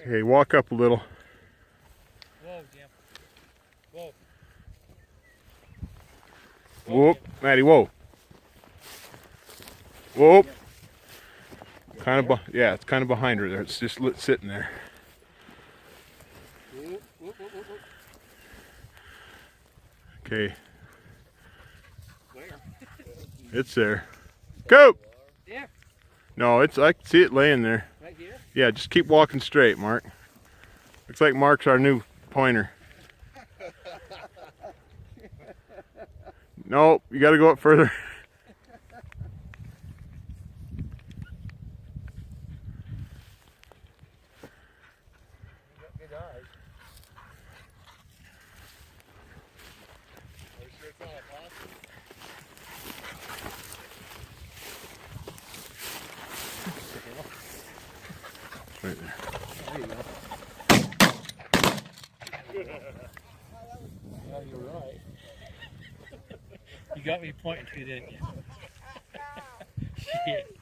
Okay, walk up a little. Whoa, Jim. Whoa. Whoop, Maddie, whoa. Whoop. Kind of, yeah, it's kind of behind her there. It's just sitting there. Okay. Where? It's there. Go! There. No, it's, I can see it laying there. Right here? Yeah, just keep walking straight, Mark. Looks like Mark's our new pointer. No, you got to go up further. Good eyes. Are you sure it's not a possum? Right there. There you go. Yeah, you're right. You got me pointing to, didn't you? Shit.